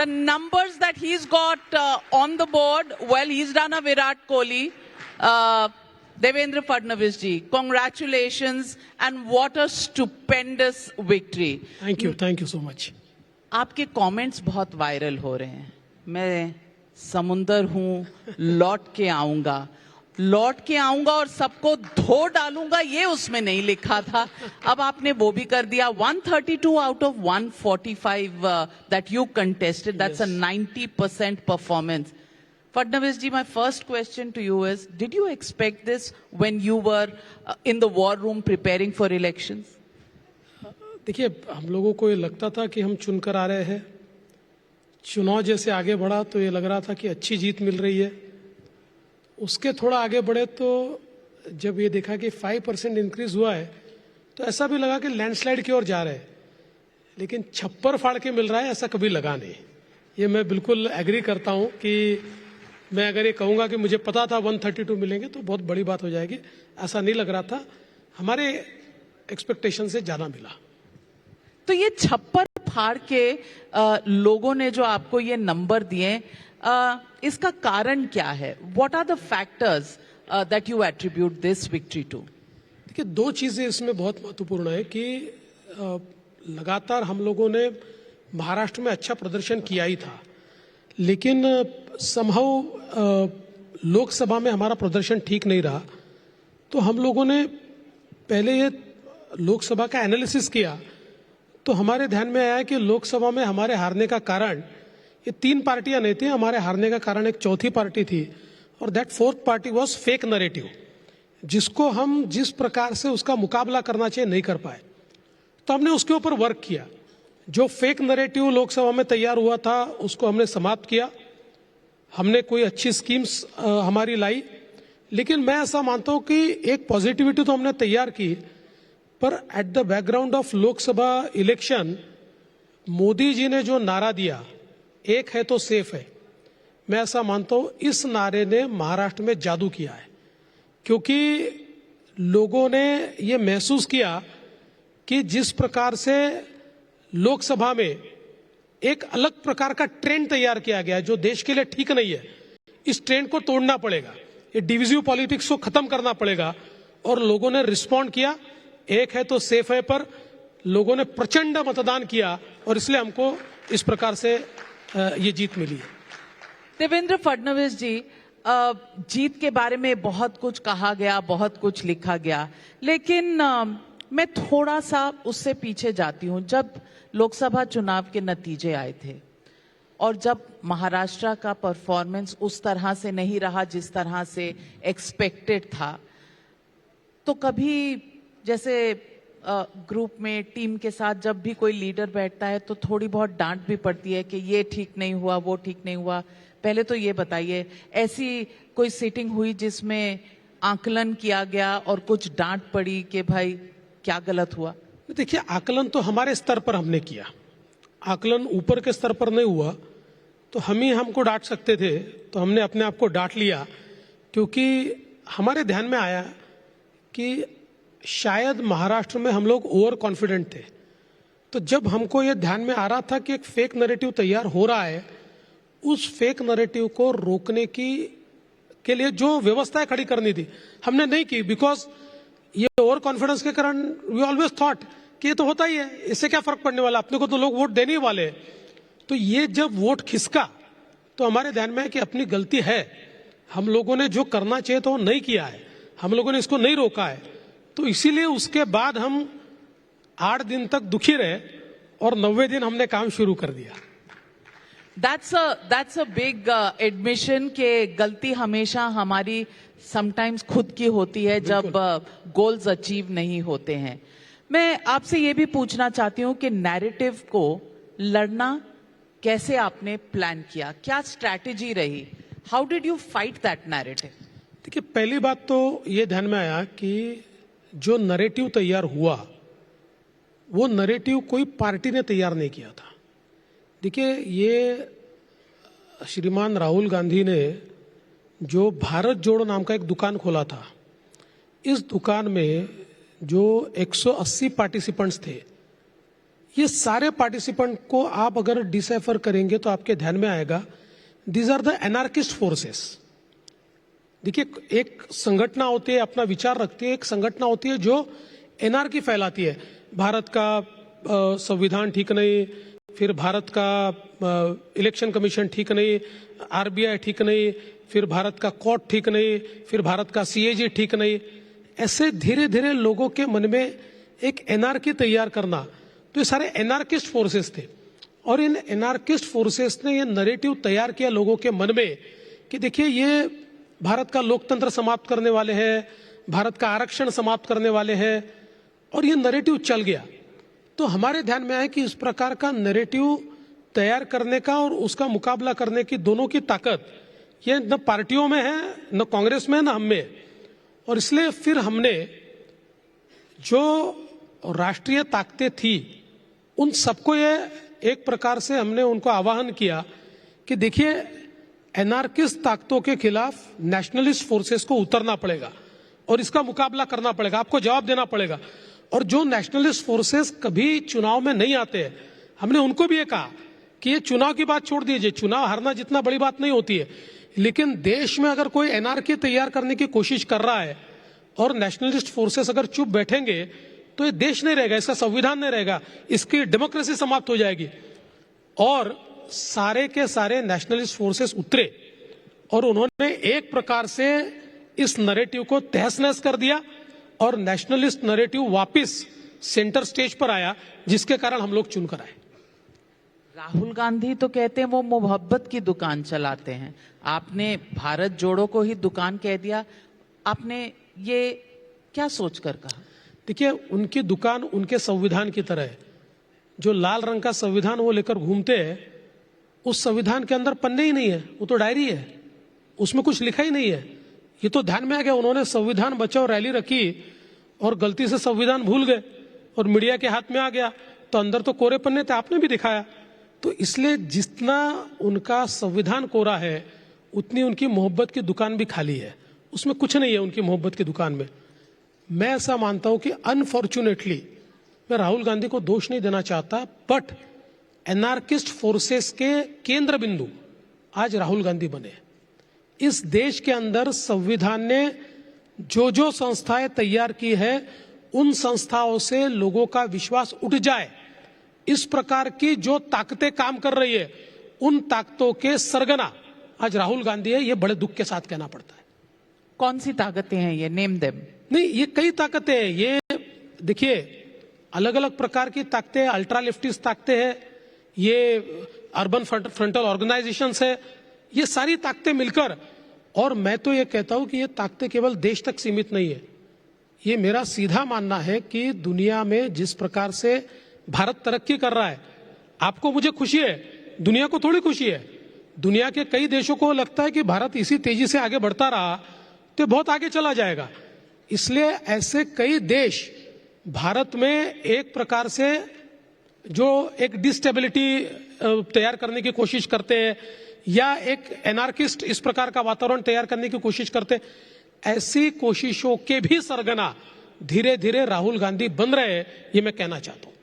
The numbers that he's got on the board, well, he's done a Virat Kohli. Devendra Fadnavis ji, congratulations and what a stupendous victory. Thank you so much. आपके comments बहुत viral हो रहे हैं. मैं समुंदर हूं, लौट के आऊंगा और सबको धो डालूंगा, ये उसमें नहीं लिखा था. अब आपने वो भी कर दिया. 132 out of 145 that you contested, that's a 90% performance. Fadnavis ji, my first question to you is, did you expect this when you were in the war room preparing for elections? देखिए, हम लोगों को ये लगता था कि हम चुनकर आ रहे हैं. चुनाव जैसे आगे बढ़ा तो ये लग रहा था कि अच्छी जीत मिल रही है. उसके थोड़ा आगे बढ़े तो जब ये देखा कि 5% इंक्रीज हुआ है तो ऐसा भी लगा कि लैंडस्लाइड की ओर जा रहे हैं. लेकिन छप्पर फाड़ के मिल रहा है ऐसा कभी लगा नहीं. ये मैं बिल्कुल एग्री करता हूं कि मैं अगर ये कहूंगा कि मुझे पता था 132 मिलेंगे तो बहुत बड़ी बात हो जाएगी. ऐसा नहीं लग रहा था. हमारे एक्सपेक्टेशन से ज्यादा मिला. तो ये छप्पर फाड़ के लोगों ने जो आपको ये नंबर दिए, इसका कारण क्या है? What are the factors that you attribute this victory to? देखिए, दो चीजें इसमें बहुत महत्वपूर्ण है कि लगातार हम लोगों ने महाराष्ट्र में अच्छा प्रदर्शन किया ही था, लेकिन समहाउ लोकसभा में हमारा प्रदर्शन ठीक नहीं रहा. तो हम लोगों ने पहले ये लोकसभा का एनालिसिस किया तो हमारे ध्यान में आया कि लोकसभा में हमारे हारने का कारण ये 3 पार्टियां नहीं थी. हमारे हारने का कारण एक चौथी पार्टी थी और that fourth party was fake narrative, जिसको हम जिस प्रकार से उसका मुकाबला करना चाहिए नहीं कर पाए. तो हमने उसके ऊपर वर्क किया. जो फेक नैरेटिव लोकसभा में तैयार हुआ था उसको हमने समाप्त किया. हमने कोई अच्छी स्कीम्स हमारी लाई. लेकिन मैं ऐसा मानता हूं कि एक पॉजिटिविटी तो हमने तैयार की, पर at the background of Lok Sabha election Modi ji ने जो नारा दिया, एक है तो सेफ है, मैं ऐसा मानता हूं इस नारे ने महाराष्ट्र में जादू किया है. क्योंकि लोगों ने ये महसूस किया कि जिस प्रकार से लोकसभा में एक अलग प्रकार का ट्रेंड तैयार किया गया है जो देश के लिए ठीक नहीं है, इस ट्रेंड को तोड़ना पड़ेगा. ये डिविजिव पॉलिटिक्स को खत्म करना पड़ेगा. और लोगों ने रिस्पॉन्ड किया. एक है तो सेफ है पर लोगों ने प्रचंड मतदान किया और इसलिए हमको इस प्रकार से ये जीत मिली है. देवेंद्र फडणवीस जी, जीत के बारे में बहुत कुछ कहा गया, बहुत कुछ लिखा गया, लेकिन मैं थोड़ा सा उससे पीछे जाती हूं. जब लोकसभा चुनाव के नतीजे आए थे और जब महाराष्ट्र का परफॉर्मेंस उस तरह से नहीं रहा जिस तरह से एक्सपेक्टेड था, तो कभी जैसे ग्रुप में टीम के साथ जब भी कोई लीडर बैठता है तो थोड़ी बहुत डांट भी पड़ती है कि ये ठीक नहीं हुआ, वो ठीक नहीं हुआ. पहले तो ये बताइए, ऐसी कोई सीटिंग हुई जिसमें आकलन किया गया और कुछ डांट पड़ी कि भाई क्या गलत हुआ? देखिए, आकलन तो हमारे स्तर पर हमने किया. आकलन ऊपर के स्तर पर नहीं हुआ तो हम ही हमको डांट सकते थे, तो हमने अपने आप को डांट लिया. क्योंकि हमारे ध्यान में आया कि शायद महाराष्ट्र में हम लोग ओवर कॉन्फिडेंट थे. तो जब हमको ये ध्यान में आ रहा था कि एक फेक नैरेटिव तैयार हो रहा है, उस फेक नैरेटिव को रोकने के लिए जो व्यवस्थाएं खड़ी करनी थी हमने नहीं की. बिकॉज ये ओवर कॉन्फिडेंस के कारण वी ऑलवेज थॉट कि ये तो होता ही है, इससे क्या फर्क पड़ने वाला, अपने को तो लोग वोट देने ही वाले हैं. तो ये जब वोट खिसका तो हमारे ध्यान में है कि अपनी गलती है, हम लोगों ने जो करना चाहिए तो वो नहीं किया है, हम लोगों ने इसको नहीं रोका है. तो इसीलिए उसके बाद हम 8 दिन तक दुखी रहे और 90वें दिन हमने काम शुरू कर दिया. That's a big admission कि गलती हमेशा हमारी sometimes खुद की होती है जब गोल्स अचीव नहीं होते हैं. मैं आपसे ये भी पूछना चाहती हूँ कि नैरेटिव को लड़ना कैसे आपने प्लान किया, क्या स्ट्रैटेजी रही? How did you fight that narrative? देखिए, पहली बात तो ये ध्यान में आया कि जो नैरेटिव तैयार हुआ वो नैरेटिव कोई पार्टी ने तैयार नहीं किया था. देखिए, ये श्रीमान राहुल गांधी ने जो भारत जोड़ो नाम का एक दुकान खोला था, इस दुकान में जो 180 पार्टिसिपेंट्स थे, ये सारे पार्टिसिपेंट को आप अगर डिसाइफर करेंगे तो आपके ध्यान में आएगा, these are the anarchist forces. देखिए, एक संगठन होती है, अपना विचार रखती है, एक संगठन होती है जो एनार्की फैलाती है। भारत का संविधान ठीक नहीं, फिर भारत का इलेक्शन कमीशन ठीक नहीं, आरबीआई ठीक नहीं, फिर भारत का कोर्ट ठीक नहीं, फिर भारत का सीएजी ठीक नहीं। ऐसे धीरे धीरे लोगों के मन में एक एनार्की तैयार करना, तो ये सारे एनार्किस्ट फोर्सेस थे। और इन एनार्किस्ट फोर्सेस ने ये नैरेटिव तैयार किया लोगों के मन में कि देखिए, ये भारत का लोकतंत्र समाप्त करने वाले हैं, भारत का आरक्षण समाप्त करने वाले हैं, और ये नैरेटिव चल गया। तो हमारे ध्यान में आया कि इस प्रकार का नैरेटिव तैयार करने का और उसका मुकाबला करने की दोनों की ताकत ये न पार्टियों में है, न कांग्रेस में, न हम में। और इसलिए फिर हमने जो राष्ट्रीय ताकतें थी उन सबको ये एक प्रकार से हमने उनको आह्वान किया कि देखिए, एनार्किस्ट ताकतों के खिलाफ नेशनलिस्ट फोर्सेस को उतरना पड़ेगा और इसका मुकाबला करना पड़ेगा, आपको जवाब देना पड़ेगा। और जो नेशनलिस्ट फोर्सेस कभी चुनाव में नहीं आते हैं, हमने उनको भी ये कहा कि ये चुनाव की बात छोड़ दीजिए, चुनाव हारना जितना बड़ी बात नहीं होती है, लेकिन देश में अगर कोई एनार्की तैयार करने की कोशिश कर रहा है और नेशनलिस्ट फोर्सेस अगर चुप बैठेंगे तो ये देश नहीं रहेगा, इसका संविधान नहीं रहेगा, इसकी डेमोक्रेसी समाप्त हो जाएगी। और सारे के सारे नेशनलिस्ट फोर्सेस उतरे और उन्होंने एक प्रकार से इस नैरेटिव को तहस नहस कर दिया और नेशनलिस्ट नैरेटिव वापस सेंटर स्टेज पर आया, जिसके कारण हम लोग चुनकर आए। राहुल गांधी तो कहते हैं वो मोहब्बत की दुकान चलाते हैं, आपने भारत जोड़ो को ही दुकान कह दिया। आपने ये क्या सोचकर कहा? देखिए, उनकी दुकान उनके संविधान की तरह है। जो लाल रंग का संविधान वो लेकर घूमते हैं, उस संविधान के अंदर पन्ने ही नहीं है, वो तो डायरी है, उसमें कुछ लिखा ही नहीं है। ये तो ध्यान में आ गया, उन्होंने संविधान बचाओ रैली रखी और गलती से संविधान भूल गए और मीडिया के हाथ में आ गया, तो अंदर तो कोरे पन्ने थे, आपने भी दिखाया। तो इसलिए जितना उनका संविधान कोरा है उतनी उनकी मोहब्बत की दुकान भी खाली है, उसमें कुछ नहीं है उनकी मोहब्बत की दुकान में। मैं ऐसा मानता हूं कि अनफॉर्चुनेटली, मैं राहुल गांधी को दोष नहीं देना चाहता, बट एनार्किस्ट फोर्सेस के केंद्र बिंदु आज राहुल गांधी बने। इस देश के अंदर संविधान ने जो जो संस्थाएं तैयार की है, उन संस्थाओं से लोगों का विश्वास उठ जाए, इस प्रकार की जो ताकतें काम कर रही है, उन ताकतों के सरगना आज राहुल गांधी है, ये बड़े दुख के साथ कहना पड़ता है। कौन सी ताकतें हैं ये? Name them. नहीं, ये कई ताकतें हैं। ये देखिए, अलग अलग प्रकार की ताकतें, अल्ट्रा लेफ्टिस्ट ताकतें हैं, ये अर्बन फ्रंटल ऑर्गेनाइजेशंस है, ये सारी ताकतें मिलकर। और मैं तो ये कहता हूं कि ये ताकतें केवल देश तक सीमित नहीं है। ये मेरा सीधा मानना है कि दुनिया में जिस प्रकार से भारत तरक्की कर रहा है, आपको मुझे खुशी है, दुनिया को थोड़ी खुशी है। दुनिया के कई देशों को लगता है कि भारत इसी तेजी से आगे बढ़ता रहा तो बहुत आगे चला जाएगा। इसलिए ऐसे कई देश भारत में एक प्रकार से जो एक डिस्टेबिलिटी तैयार करने की कोशिश करते हैं या एक एनार्किस्ट इस प्रकार का वातावरण तैयार करने की कोशिश करते हैं, ऐसी कोशिशों के भी सरगना धीरे धीरे राहुल गांधी बन रहे हैं, ये मैं कहना चाहता हूं।